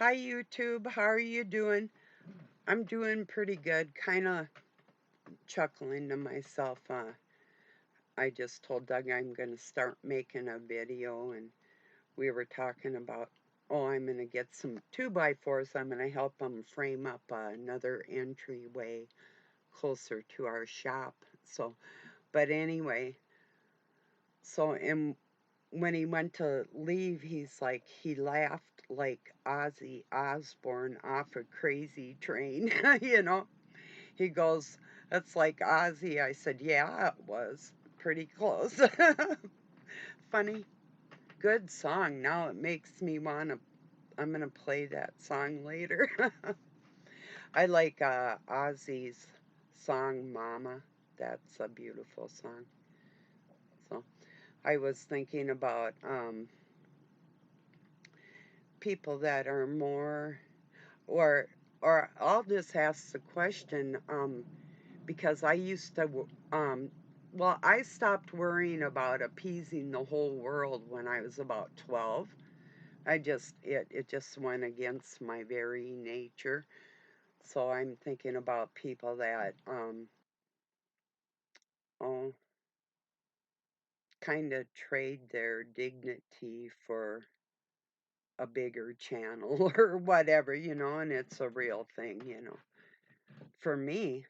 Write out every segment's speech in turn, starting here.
Hi, YouTube. How are you doing? I'm doing pretty good. Kind of chuckling to myself. I just told Doug I'm going to start making a video, and we were talking about, oh, I'm going to get some 2x4s. I'm going to help him frame up another entryway closer to our shop. But anyway, and when he went to leave, he laughed like Ozzy Osbourne off a crazy train, you know? He goes, "That's like Ozzy." I said, "Yeah, it was. Pretty close." Funny. Good song. Now it makes me want to. I'm going to play that song later. I like Ozzy's song, Mama. That's a beautiful song. So I was thinking about people that are more, or, or I'll just ask the question. Because I used to, well, I stopped worrying about appeasing the whole world when I was about 12. It just went against my very nature. So I'm thinking about people that, oh, kind of trade their dignity for a bigger channel or whatever, and it's a real thing. For me,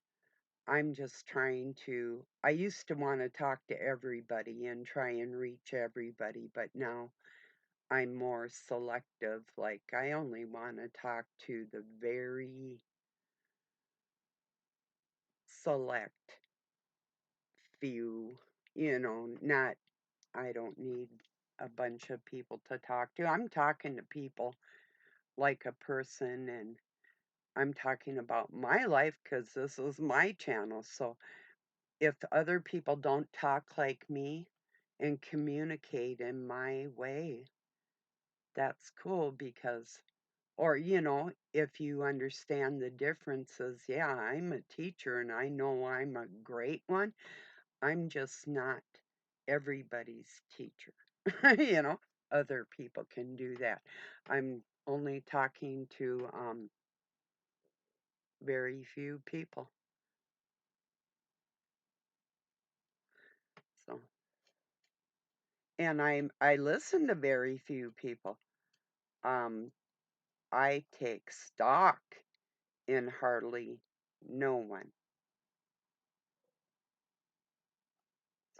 I'm just trying to. I used to want to talk to everybody and try and reach everybody, but now I'm more selective. Like, I only want to talk to the very select few, not, I don't need a bunch of people to talk to. I'm talking to people like a person, and I'm talking about my life because this is my channel. So if other people don't talk like me and communicate in my way, that's cool because, or, if you understand the differences, yeah, I'm a teacher and I know I'm a great one. I'm just not everybody's teacher. you know, Other people can do that. I'm only talking to very few people. So, and I listen to very few people. Um, I take stock in hardly no one.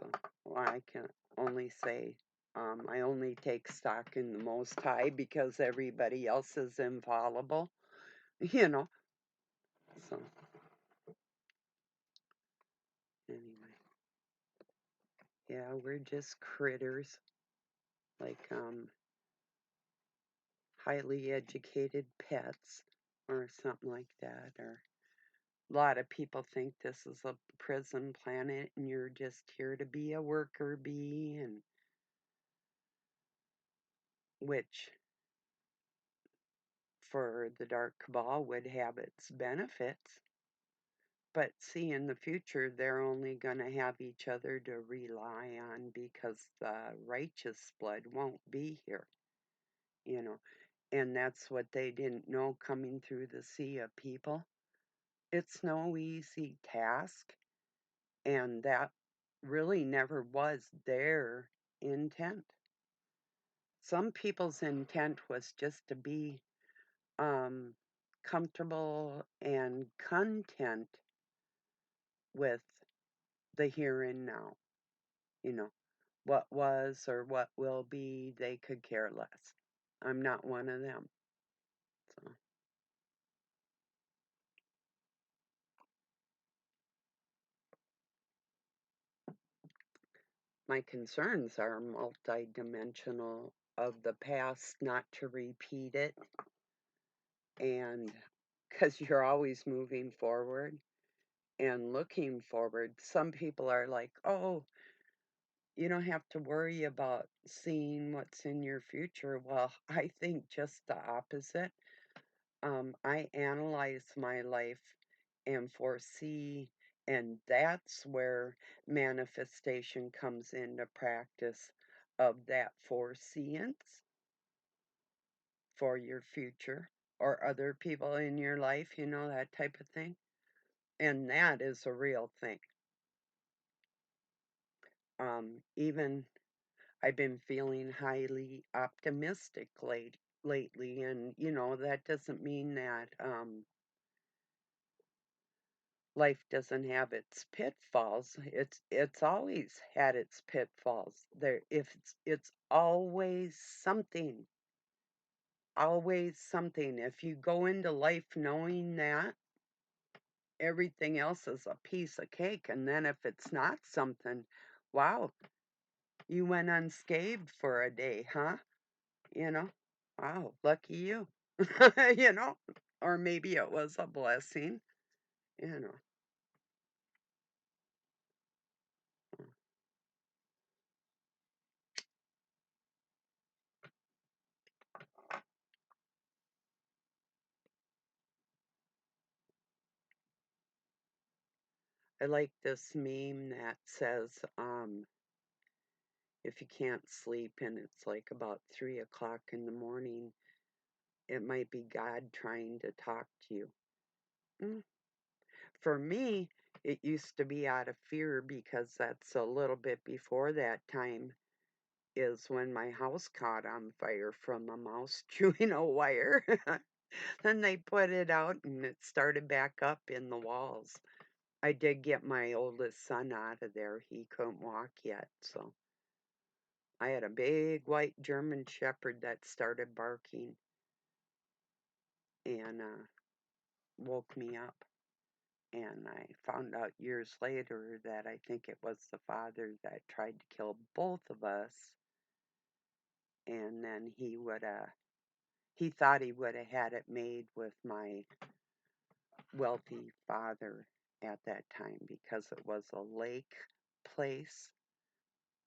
So, well, I can only say I only take stock in the Most High because everybody else is infallible, you know. So, anyway, yeah, we're just critters, like highly educated pets or something like that. Or a lot of people think this is a prison planet and you're just here to be a worker bee, and which for the dark cabal would have its benefits. But see, in the future, they're only going to have each other to rely on because the righteous blood won't be here, you know. And that's what they didn't know coming through the sea of people. It's no easy task, and that really never was their intent. Some people's intent was just to be um, comfortable and content with the here and now. You know, what was or what will be, they could care less. I'm not one of them. So my concerns are multidimensional, of the past, not to repeat it, and because you're always moving forward and looking forward. Some people are like, oh, you don't have to worry about seeing what's in your future. Well, I think just the opposite. I analyze my life and foresee, and that's where manifestation comes into practice, of that foreseeance. for your future or other people in your life, that type of thing. And that is a real thing. Even I've been feeling highly optimistic lately, and that doesn't mean that life doesn't have its pitfalls. It's always had its pitfalls. There, if it's always something. If you go into life knowing that everything else is a piece of cake, and then if it's not something, wow, you went unscathed for a day, huh? You know, wow, lucky you. you know, or maybe it was a blessing. You know, I like this meme that says, if you can't sleep and it's like about 3 o'clock in the morning, it might be God trying to talk to you. Mm. For me, it used to be out of fear because that's a little bit before that time is when my house caught on fire from a mouse chewing a wire. Then they put it out and it started back up in the walls. I did get my oldest son out of there. He couldn't walk yet, so I had a big white German shepherd that started barking and woke me up. And I found out years later that I think it was the father that tried to kill both of us. And then he thought he would have had it made with my wealthy father at that time because it was a lake place.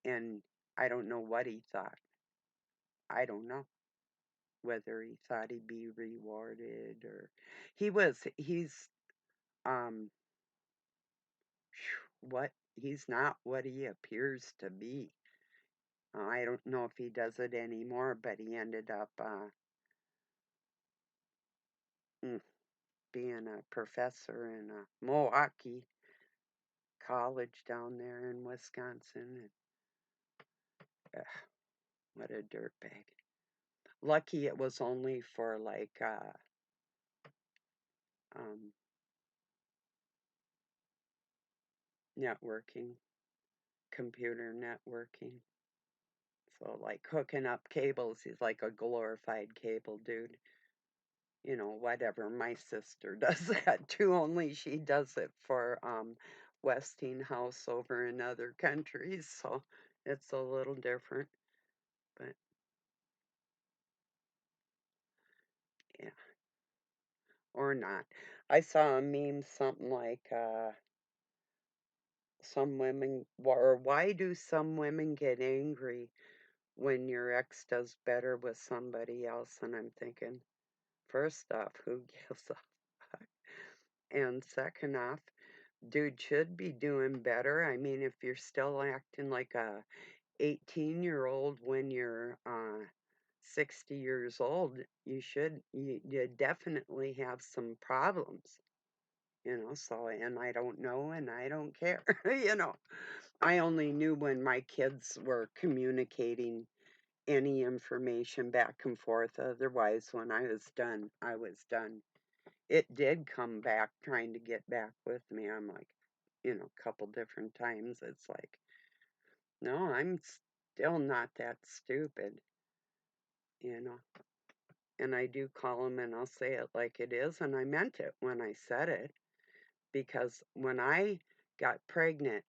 And I don't know what he thought. I don't know whether he thought he'd be rewarded or he's um what he's not what he appears to be. I don't know if he does it anymore, but he ended up mm, being a professor in Milwaukee College down there in Wisconsin. And, what a dirtbag. Lucky it was only for like um, networking, computer networking. So, like hooking up cables, he's like a glorified cable dude. Whatever. My sister does that too, only she does it for Westinghouse over in other countries, so it's a little different, but yeah, or not. I saw a meme something like some women, or why do some women get angry when your ex does better with somebody else? And I'm thinking, first off, who gives a fuck? And second off, dude should be doing better. I mean, if you're still acting like a 18-year-old when you're 60 years old, you definitely have some problems, so, and I don't know and I don't care. I only knew when my kids were communicating any information back and forth. Otherwise, when I was done, I was done. It did come back trying to get back with me. I'm like, a couple different times. It's like, no, I'm still not that stupid, you know. And I do call them and I'll say it like it is. And I meant it when I said it because when I got pregnant,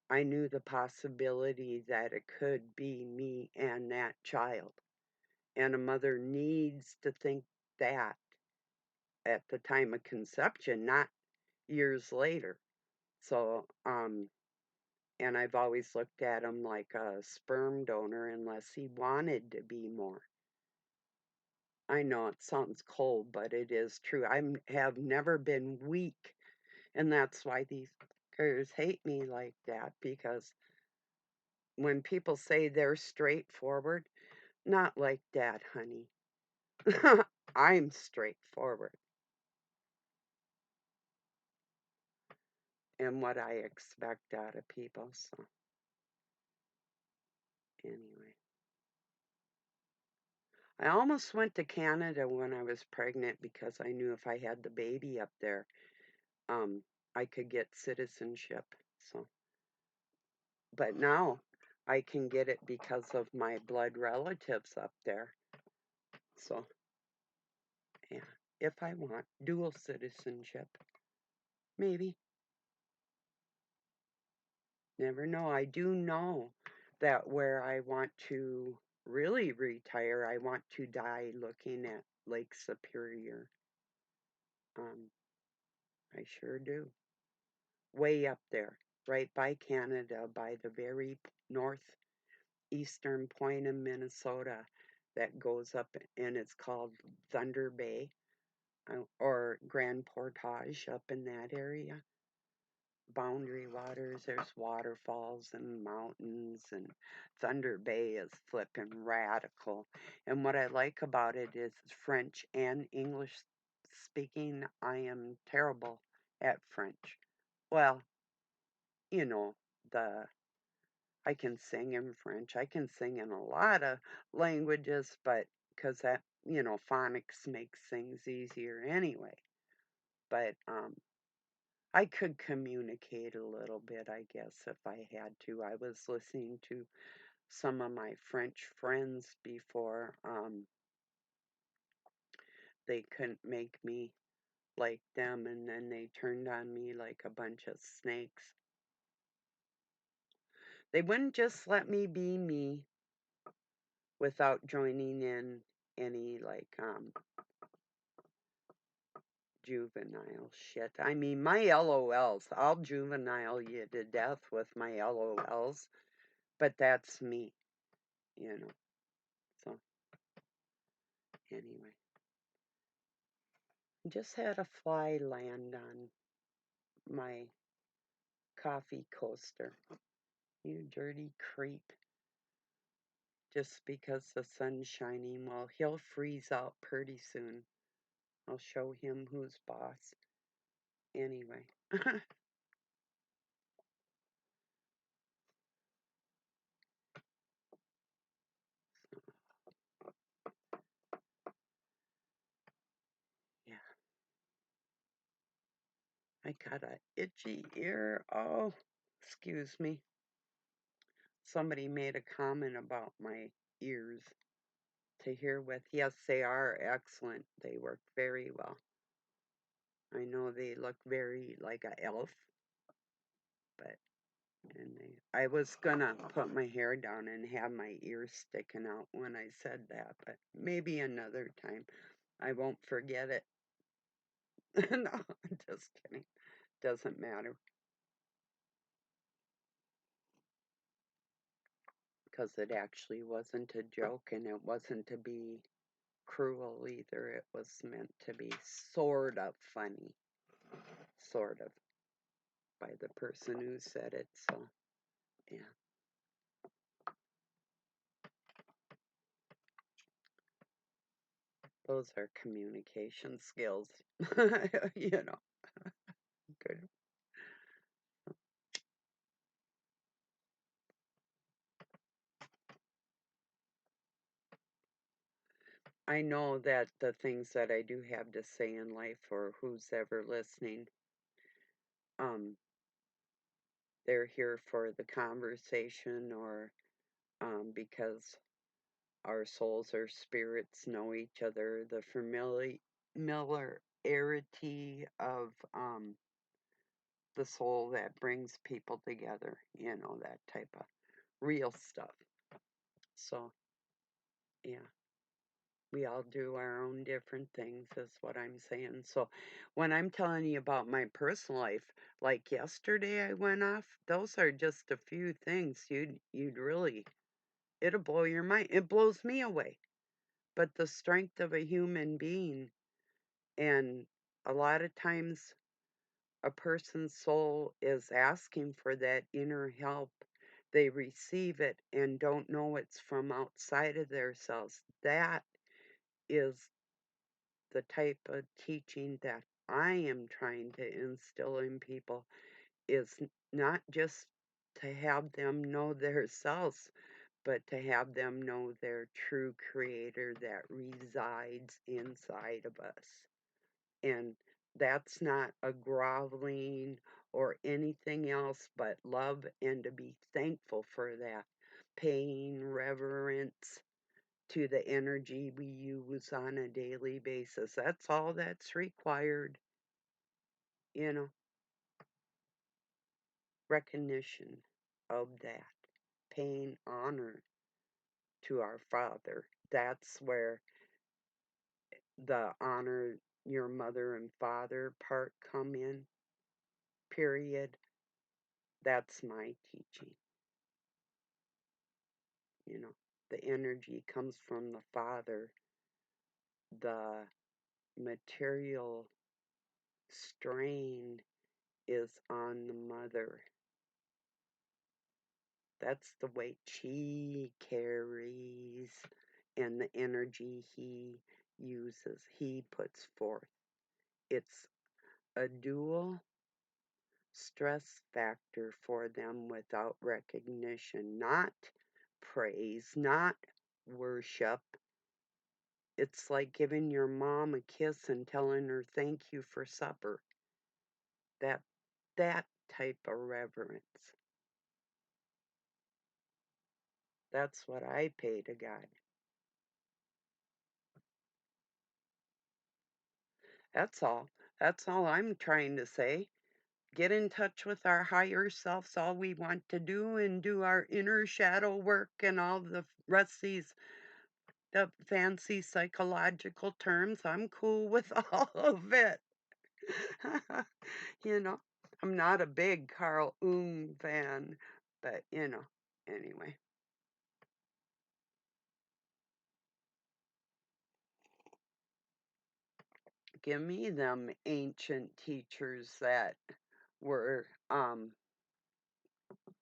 I knew the possibility that it could be me and that child. And a mother needs to think that at the time of conception, not years later. So, and I've always looked at him like a sperm donor unless he wanted to be more. I know it sounds cold, but it is true. Have never been weak, and that's why these girls hate me like that because when people say they're straightforward, not like that, honey. I'm straightforward in what I expect out of people. So, anyway, I almost went to Canada when I was pregnant because I knew if I had the baby up there, um, I could get citizenship. So, but now I can get it because of my blood relatives up there. So, yeah, if I want dual citizenship, maybe. Never know. I do know that where I want to really retire, I want to die looking at Lake Superior. Um, I sure do. Way up there, right by Canada, by the very northeastern point of Minnesota that goes up, and it's called Thunder Bay or Grand Portage up in that area. Boundary waters, there's waterfalls and mountains, and Thunder Bay is flippin' radical. And what I like about it is French and English speaking. I am terrible at French. Well, you know, the I can sing in French. I can sing in a lot of languages, but because that, phonics makes things easier anyway. But I could communicate a little bit, I guess, if I had to. I was listening to some of my French friends before. They couldn't make me like them, and then they turned on me like a bunch of snakes. They wouldn't just let me be me without joining in any like juvenile shit. I mean, my LOLs, I'll juvenile you to death with my LOLs, but that's me, you know. So, anyway, just had a fly land on my coffee coaster. You dirty creep. Just because the sun's shining, well, he'll freeze out pretty soon. I'll show him who's boss. Anyway, yeah, I got a itchy ear. Oh, excuse me. Somebody made a comment about my ears to hear with. Yes, they are excellent. They work very well. I know they look very like a elf, but I was gonna put my hair down and have my ears sticking out when I said that, but maybe another time. I won't forget it. No, just kidding. Doesn't matter because it actually wasn't a joke and it wasn't to be cruel either. It was meant to be sort of funny, sort of, by the person who said it. So, yeah, those are communication skills. you know, good. I know that the things that I do have to say in life, or who's ever listening, um, they're here for the conversation, or because our souls or spirits know each other, the familiarity of the soul that brings people together, that type of real stuff. So, yeah, we all do our own different things, is what I'm saying. So, when I'm telling you about my personal life, like yesterday I went off, those are just a few things you'd really, it'll blow your mind. It blows me away. But the strength of a human being, and a lot of times a person's soul is asking for that inner help. They receive it and don't know it's from outside of themselves. That is the type of teaching that I am trying to instill in people, is not just to have them know their selves, but to have them know their true creator that resides inside of us. And that's not a groveling or anything else but love, and to be thankful for that, paying reverence to the energy we use on a daily basis. That's all that's required, you know, recognition of that, paying honor to our Father. That's where the honor your mother and father part come in, period. That's my teaching. You know, the energy comes from the Father. The material strain is on the mother. That's the weight she carries and the energy he uses, he puts forth. It's a dual stress factor for them without recognition, not praise, not worship. It's like giving your mom a kiss and telling her thank you for supper. That that type of reverence. That's what I pay to God. That's all. That's all I'm trying to say. Get in touch with our higher selves, all we want to do, and do our inner shadow work and all the rest of these the fancy psychological terms. I'm cool with all of it. you know, I'm not a big Carl Jung fan, but anyway. Give me them ancient teachers that were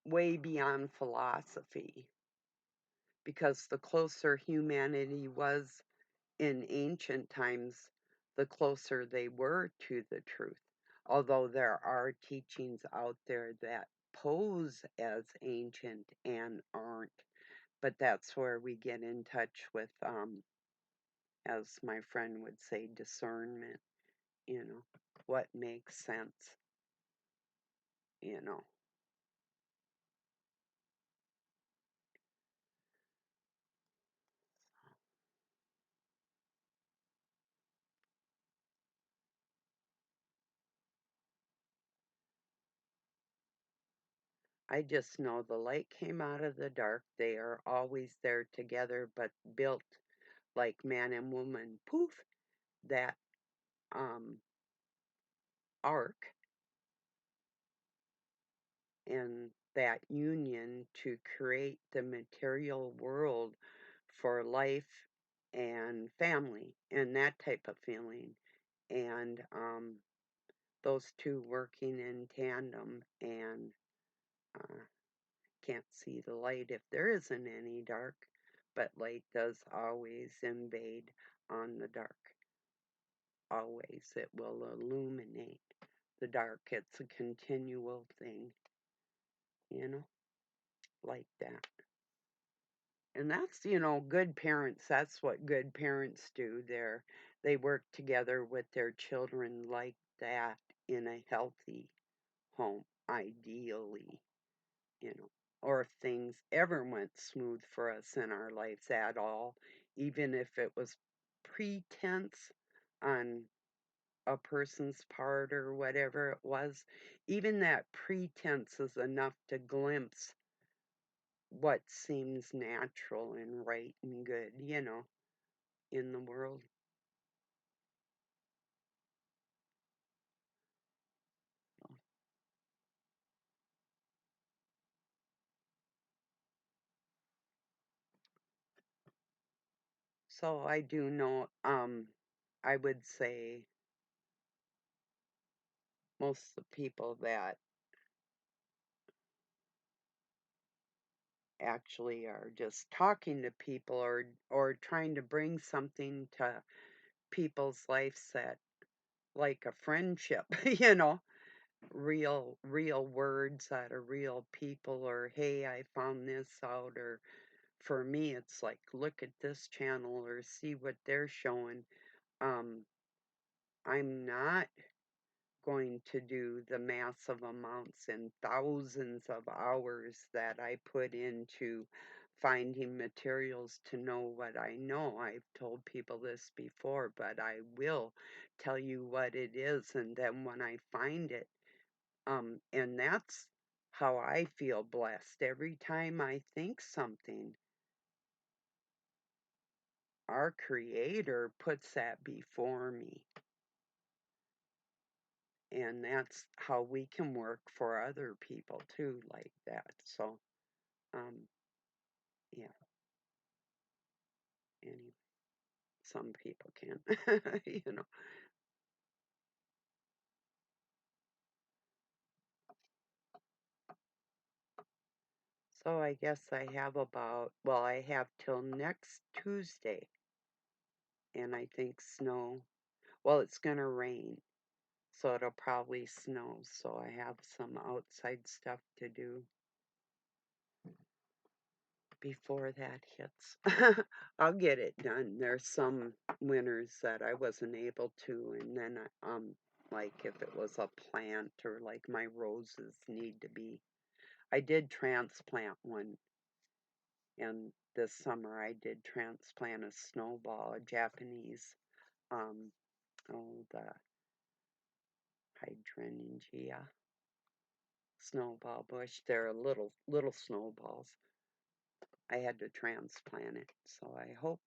way beyond philosophy, because the closer humanity was in ancient times, the closer they were to the truth. Although there are teachings out there that pose as ancient and aren't, but that's where we get in touch with, as my friend would say, discernment, you know, what makes sense, you know. I just know the light came out of the dark. They are always there together, but built like man and woman. Poof, that um, arc and that union to create the material world for life and family and that type of feeling. And those two working in tandem, and uh, can't see the light if there isn't any dark, but light does always invade on the dark. Always, it will illuminate the dark. It's a continual thing, you know, like that. And that's, good parents. That's what good parents do. They work together with their children like that in a healthy home, ideally, or if things ever went smooth for us in our lives at all, even if it was pretense on a person's part or whatever it was, even that pretense is enough to glimpse what seems natural and right and good, in the world. So I do know, I would say most of the people that actually are just talking to people or trying to bring something to people's lives that like a friendship, you know, real words out of real people, or hey, I found this out, or for me it's like look at this channel or see what they're showing. um I'm not going to do the massive amounts and thousands of hours that I put into finding materials to know what I know. I've told people this before, but I will tell you what it is, and then when I find it, and that's how I feel blessed. Every time I think something, our Creator puts that before me. And that's how we can work for other people too, like that. So, um, yeah, anyway, some people can, you know. So I guess I have about, well, I have till next Tuesday, and I think snow, well, it's gonna rain, so it'll probably snow. So I have some outside stuff to do before that hits. I'll get it done. There's some winters that I wasn't able to, and then like if it was a plant or like my roses need to be, I did transplant one, and this summer I did transplant a snowball, a Japanese, um, oh, the hydrangea snowball bush. They're little snowballs. I had to transplant it, so I hope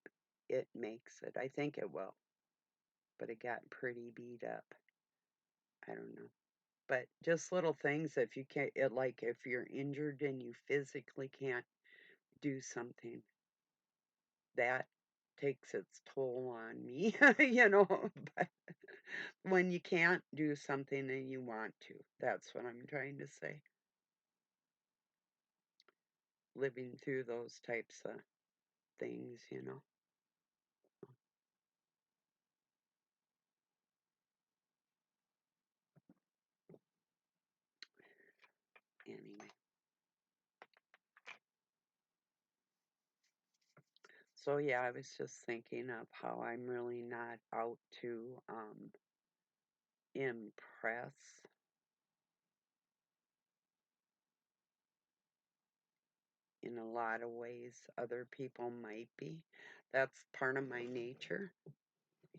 it makes it. I think it will, but it got pretty beat up. I don't know. But just little things, if you can't, it, like if you're injured and you physically can't do something, that takes its toll on me, you know. But when you can't do something and you want to, that's what I'm trying to say. Living through those types of things, you know. Anyway. So yeah, I was just thinking of how I'm really not out to impress in a lot of ways. Other people might be. That's part of my nature,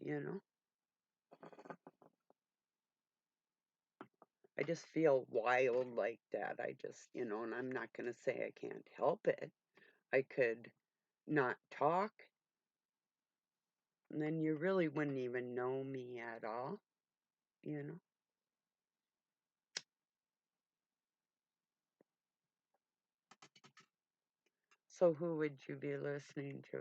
you know. I just feel wild like that. I just, you know, and I'm not going to say I can't help it. I could not talk, and then you really wouldn't even know me at all, you know. So who would you be listening to,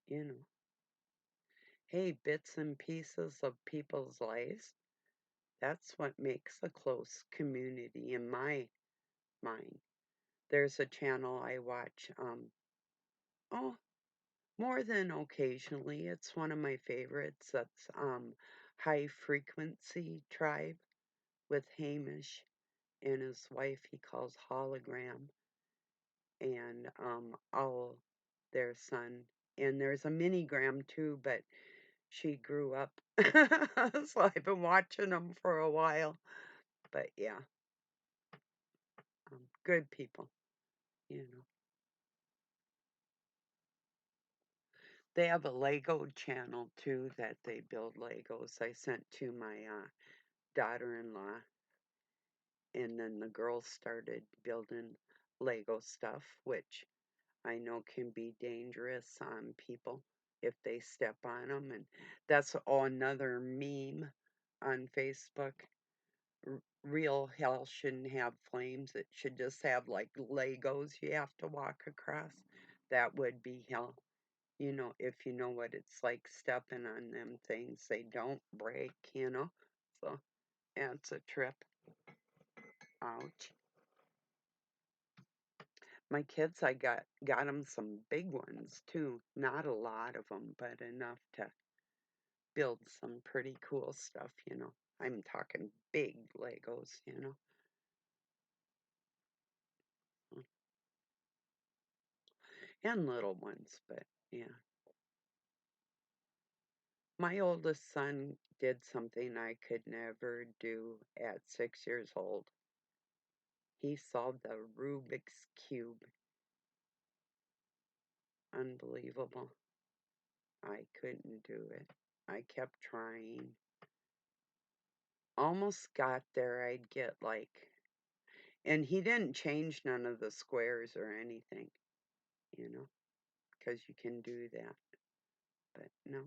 you know? Hey, bits and pieces of people's lives. That's what makes a close community in my mind. There's a channel I watch, oh, more than occasionally. It's one of my favorites. That's High Frequency Tribe with Hamish and his wife he calls Hologram, and Owl, their son. And there's a minigram too, but she grew up. So I've been watching them for a while. But yeah, good people, you know. They have a Lego channel too that they build Legos. I sent to my daughter-in-law, and then the girls started building Lego stuff, which I know can be dangerous on people if they step on them. And that's another meme on Facebook. Real hell shouldn't have flames. It should just have like Legos you have to walk across. That would be hell. You know, if you know what it's like stepping on them things, they don't break, you know. So, yeah, it's a trip. Ouch. My kids, I got them some big ones too. Not a lot of them, but enough to build some pretty cool stuff, you know. I'm talking big Legos, you know. And little ones, but yeah. My oldest son did something I could never do at 6 years old. He solved the Rubik's Cube. Unbelievable. I couldn't do it. I kept trying. Almost got there. I'd get like, and he didn't change none of the squares or anything, you know, because you can do that. But no,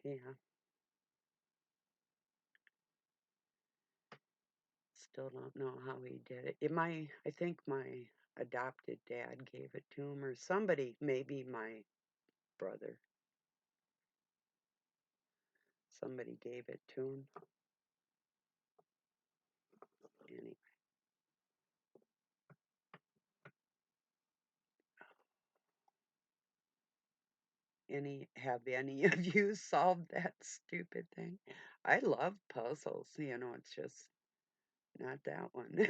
yeah, still don't know how he did it. I think my adopted dad gave it to him, or somebody, maybe my brother, somebody gave it to him. Anyway, have any of you solved that stupid thing? I love puzzles, you know, it's just not that one,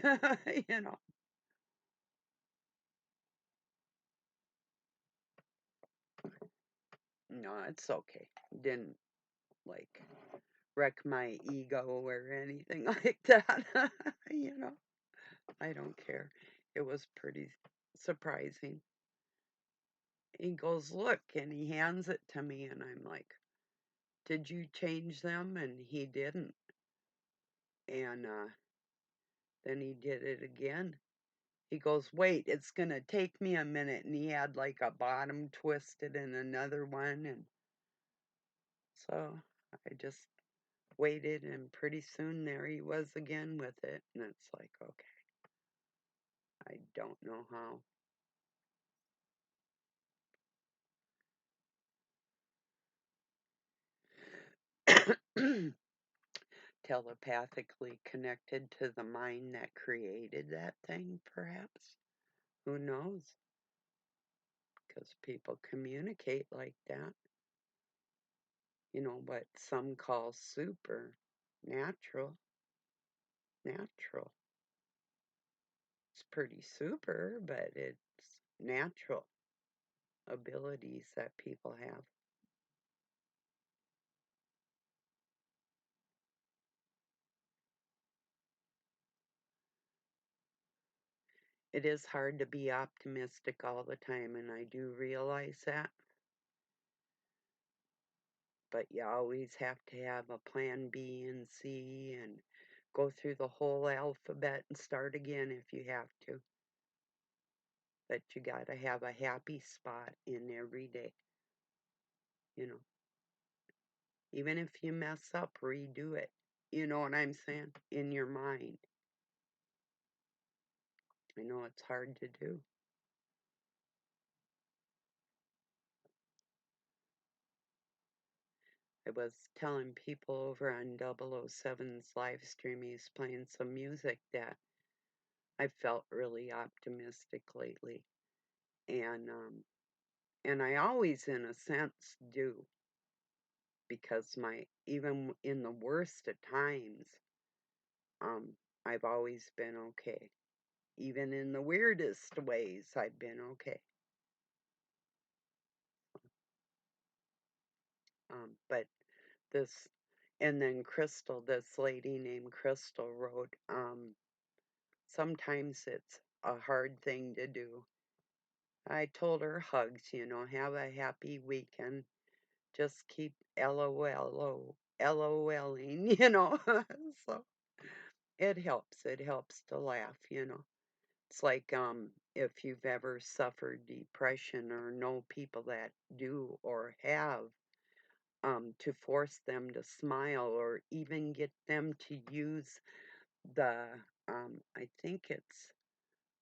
you know. No, it's okay. Didn't like wreck my ego or anything like that. You know, I don't care. It was pretty surprising. He goes, "Look," and he hands it to me, and I'm like, "Did you change them?" And he didn't. And then he did it again. He goes, "Wait, it's gonna take me a minute." And he had like a bottom twisted and another one. And so I just waited, and pretty soon there he was again with it. And it's like, okay, I don't know how. Telepathically connected to the mind that created that thing, perhaps. Who knows? Because people communicate like that. You know, what some call super natural. Natural. It's pretty super, but it's natural abilities that people have. It is hard to be optimistic all the time, and I do realize that. But you always have to have a plan B and C and go through the whole alphabet and start again if you have to. But you got to have a happy spot in every day, you know. Even if you mess up, redo it. You know what I'm saying? In your mind. I know it's hard to do. I was telling people over on 007's live stream, he's playing some music that I felt really optimistic lately. And and I always in a sense do, because my even in the worst of times, I've always been okay. Even in the weirdest ways, I've been okay. But this, and then Crystal, this lady named Crystal wrote, sometimes it's a hard thing to do. I told her hugs, you know, have a happy weekend. Just keep LOLing, you know. So it helps. It helps to laugh, you know. It's like if you've ever suffered depression or know people that do or have, to force them to smile or even get them to use the I think it's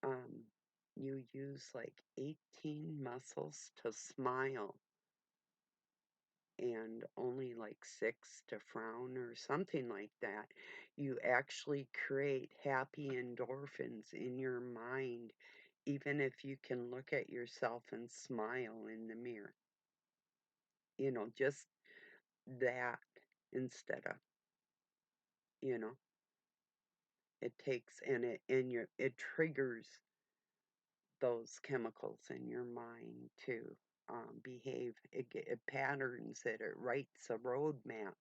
um you use like 18 muscles to smile. and only like 6 to frown or something like that. You actually create happy endorphins in your mind, even if you can look at yourself and smile in the mirror. Just that instead of, you know, it takes and it triggers those chemicals in your mind to behave. It patterns it. It writes a roadmap,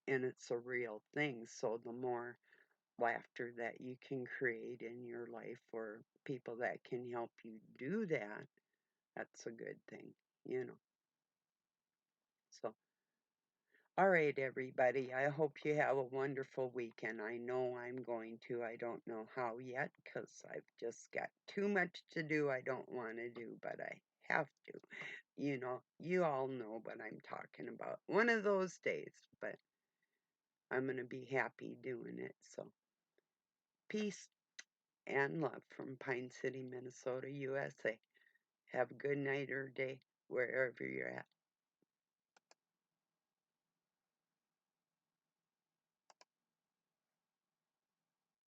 and it's a real thing. So the more laughter that you can create in your life, or people that can help you do that, that's a good thing. So, all right, everybody. I hope you have a wonderful weekend. I know I'm going to. I don't know how yet because I've just got too much to do I don't want to do, but I have to. You all know what I'm talking about. One of those days, but I'm going to be happy doing it. So, peace and love from Pine City, Minnesota, USA. Have a good night or day wherever you're at.